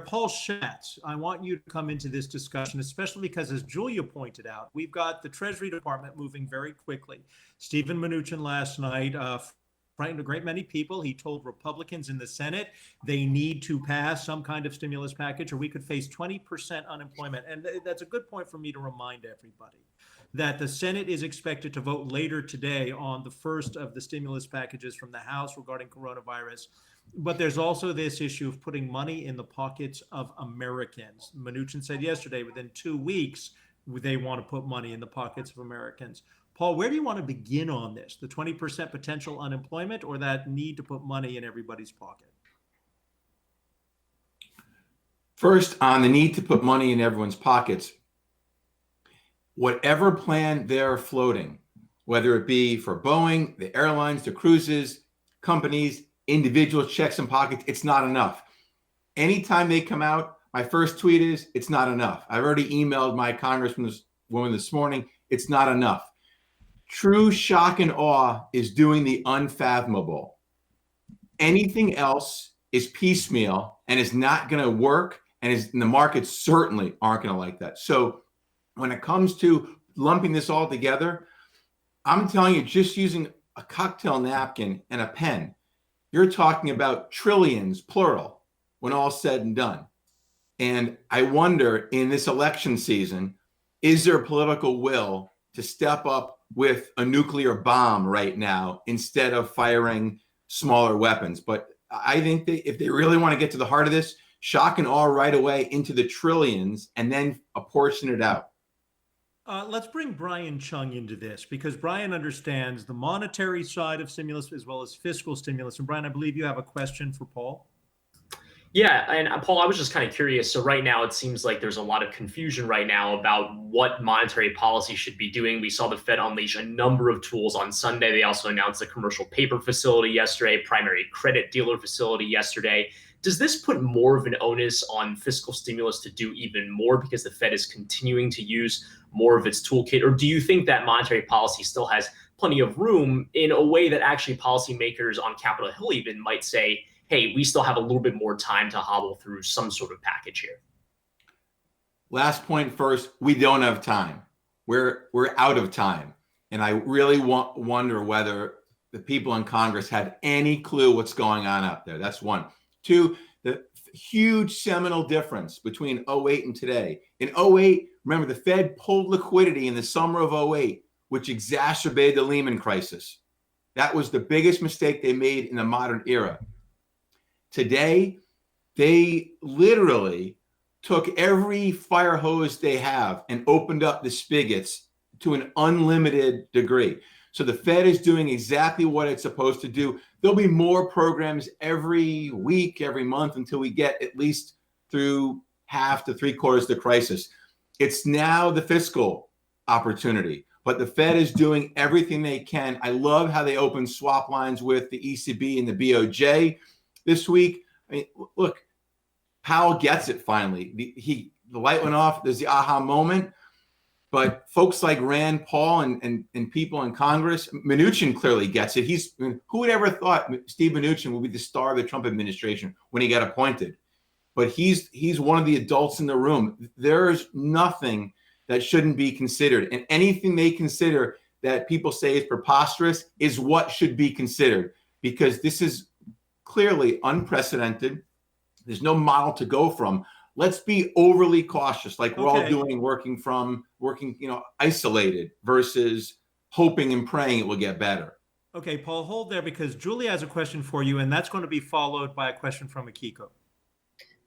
Paul Schatz, I want you to come into this discussion, especially because, as Julia pointed out, we've got the Treasury Department moving very quickly. Stephen Mnuchin last night frightened a great many people. He told Republicans in the Senate they need to pass some kind of stimulus package or we could face 20% unemployment. And that's a good point for me to remind everybody that the Senate is expected to vote later today on the first of the stimulus packages from the House regarding coronavirus. But there's also this issue of putting money in the pockets of Americans. Mnuchin said yesterday, within 2 weeks, they want to put money in the pockets of Americans. Paul, where do you want to begin on this? The 20% potential unemployment or that need to put money in everybody's pocket? First, on the need to put money in everyone's pockets, whatever plan they're floating, whether it be for Boeing, the airlines, the cruises, companies, individual checks and pockets, it's not enough. Anytime they come out, my first tweet is, it's not enough. I've already emailed my congresswoman this morning, it's not enough. True shock and awe is doing the unfathomable. Anything else is piecemeal and is not going to work, and the markets certainly aren't going to like that. So when it comes to lumping this all together, I'm telling you, just using a cocktail napkin and a pen, you're talking about trillions, plural, when all's said and done. And I wonder, in this election season, is there a political will to step up with a nuclear bomb right now instead of firing smaller weapons? But I think if they really want to get to the heart of this, shock and awe right away into the trillions and then apportion it out. Let's bring Brian Chung into this because Brian understands the monetary side of stimulus as well as fiscal stimulus. And Brian, I believe you have a question for Paul. Yeah, and Paul, I was just kind of curious. So right now, it seems like there's a lot of confusion right now about what monetary policy should be doing. We saw the Fed unleash a number of tools on Sunday. They also announced the commercial paper facility yesterday, primary credit dealer facility yesterday. Does this put more of an onus on fiscal stimulus to do even more because the Fed is continuing to use more of its toolkit? Or do you think that monetary policy still has plenty of room in a way that actually policymakers on Capitol Hill even might say, hey, we still have a little bit more time to hobble through some sort of package here? Last point first, we don't have time. We're out of time. And I really wonder whether the people in Congress had any clue what's going on out there. That's one. Two, the huge seminal difference between 08 and today. In 08, remember, the Fed pulled liquidity in the summer of 08, which exacerbated the Lehman crisis. That was the biggest mistake they made in the modern era. Today, they literally took every fire hose they have and opened up the spigots to an unlimited degree. So the Fed is doing exactly what it's supposed to do. There'll be more programs every week, every month until we get at least through half to three quarters of the crisis. It's now the fiscal opportunity, but the Fed is doing everything they can. I love how they opened swap lines with the ECB and the BOJ this week. I mean, look, Powell gets it finally. The light went off. There's the aha moment. But folks like Rand Paul and people in Congress, Mnuchin clearly gets it. Who would ever thought Steve Mnuchin would be the star of the Trump administration when he got appointed? But he's one of the adults in the room. There's nothing that shouldn't be considered. And anything they consider that people say is preposterous is what should be considered, because this is clearly unprecedented. There's no model to go from. Let's be overly cautious, like we're all doing, working, isolated versus hoping and praying it will get better. Okay, Paul, hold there because Julie has a question for you, and that's going to be followed by a question from Akiko.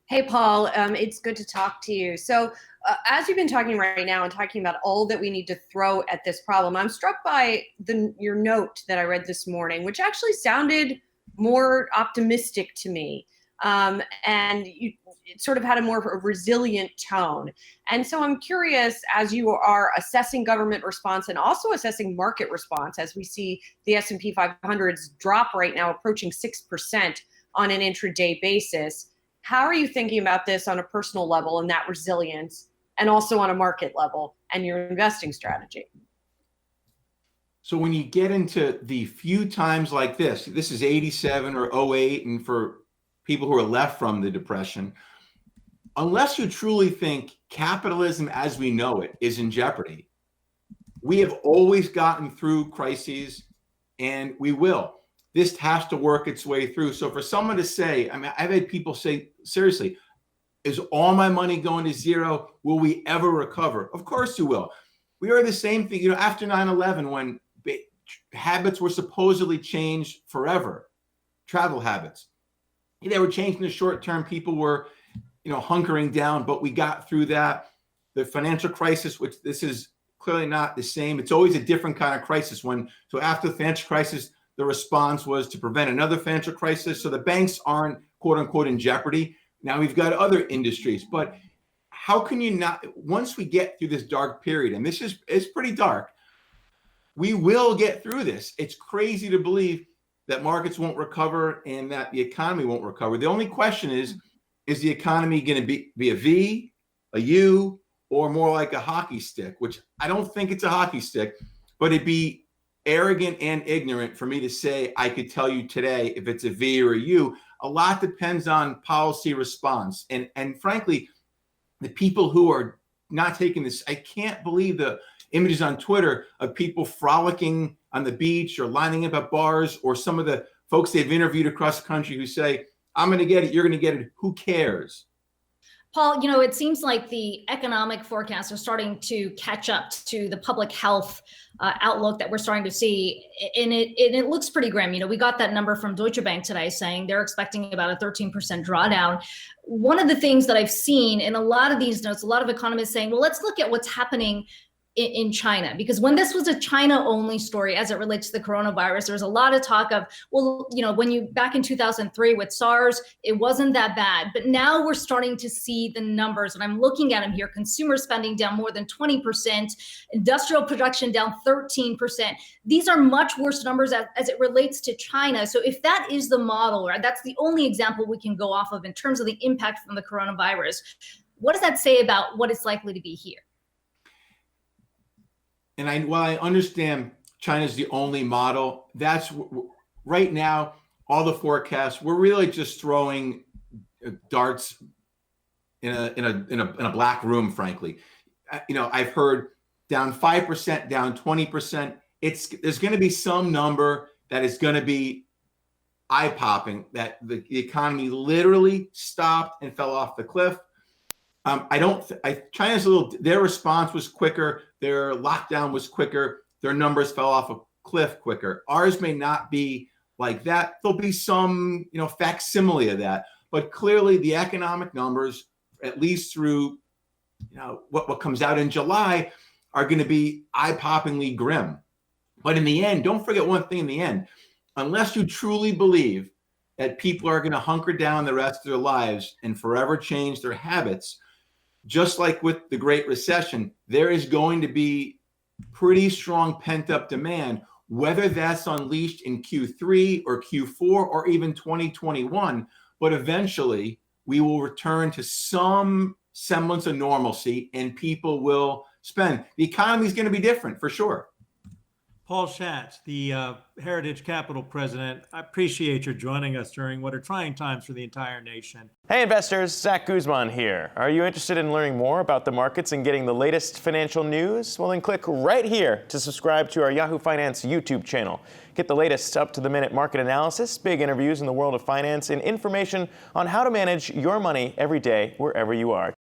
Hey, Paul, it's good to talk to you. So as you've been talking right now and talking about all that we need to throw at this problem, I'm struck by your note that I read this morning, which actually sounded more optimistic to me. And it sort of had a more resilient tone. And so I'm curious, as you are assessing government response and also assessing market response, as we see the S&P 500's drop right now approaching 6% on an intraday basis, how are you thinking about this on a personal level and that resilience, and also on a market level and your investing strategy? So when you get into the few times like this is 87 or 08, and for people who are left from the Depression, unless you truly think capitalism as we know it is in jeopardy, we have always gotten through crises, and we will. This has to work its way through. So for someone to say, I mean, I've had people say, seriously, is all my money going to zero? Will we ever recover? Of course you will. We are the same thing, you know, after 9/11, when habits were supposedly changed forever, travel habits. They were changed in the short term. People were, you know, hunkering down, but we got through that. The financial crisis, which this is clearly not the same. It's always a different kind of crisis. So after the financial crisis, the response was to prevent another financial crisis. So the banks aren't, quote unquote, in jeopardy. Now we've got other industries, but how can you not, once we get through this dark period, and this is pretty dark, we will get through this. It's crazy to believe that markets won't recover and that the economy won't recover. The only question is the economy going to be a V, a U, or more like a hockey stick, which I don't think it's a hockey stick, but it'd be arrogant and ignorant for me to say I could tell you today if it's a V or a U. A lot depends on policy response. And frankly, the people who are not taking this, I can't believe the images on Twitter of people frolicking on the beach or lining up at bars, or some of the folks they've interviewed across the country who say, I'm going to get it, you're going to get it. Who cares? Paul, you know, it seems like the economic forecasts are starting to catch up to the public health outlook that we're starting to see. And it looks pretty grim. You know, we got that number from Deutsche Bank today saying they're expecting about a 13% drawdown. One of the things that I've seen in a lot of these notes, a lot of economists saying, well, let's look at what's happening in China, because when this was a China only story as it relates to the coronavirus, there was a lot of talk of, well, you know, when you back in 2003 with SARS, it wasn't that bad. But now we're starting to see the numbers, and I'm looking at them here. Consumer spending down more than 20%, industrial production down 13%. These are much worse numbers as it relates to China. So if that is the model, or that's the only example we can go off of in terms of the impact from the coronavirus, what does that say about what it's likely to be here? And while I understand China's the only model, that's right now, all the forecasts, we're really just throwing darts in a black room, frankly. You know, I've heard down 5%, down 20%. There's going to be some number that is going to be eye-popping, that the economy literally stopped and fell off the cliff. China's their response was quicker. Their lockdown was quicker. Their numbers fell off a cliff quicker. Ours may not be like that. There'll be some, you know, facsimile of that. But clearly the economic numbers, at least through, you know, what comes out in July, are going to be eye-poppingly grim. But in the end, don't forget one thing in the end. Unless you truly believe that people are going to hunker down the rest of their lives and forever change their habits, just like with the Great Recession, there is going to be pretty strong pent-up demand, whether that's unleashed in Q3 or Q4 or even 2021. But eventually, we will return to some semblance of normalcy and people will spend. The economy is going to be different, for sure. Paul Schatz, the Heritage Capital president, I appreciate your joining us during what are trying times for the entire nation. Hey investors, Zach Guzman here. Are you interested in learning more about the markets and getting the latest financial news? Well, then click right here to subscribe to our Yahoo Finance YouTube channel. Get the latest up-to-the-minute market analysis, big interviews in the world of finance, and information on how to manage your money every day wherever you are.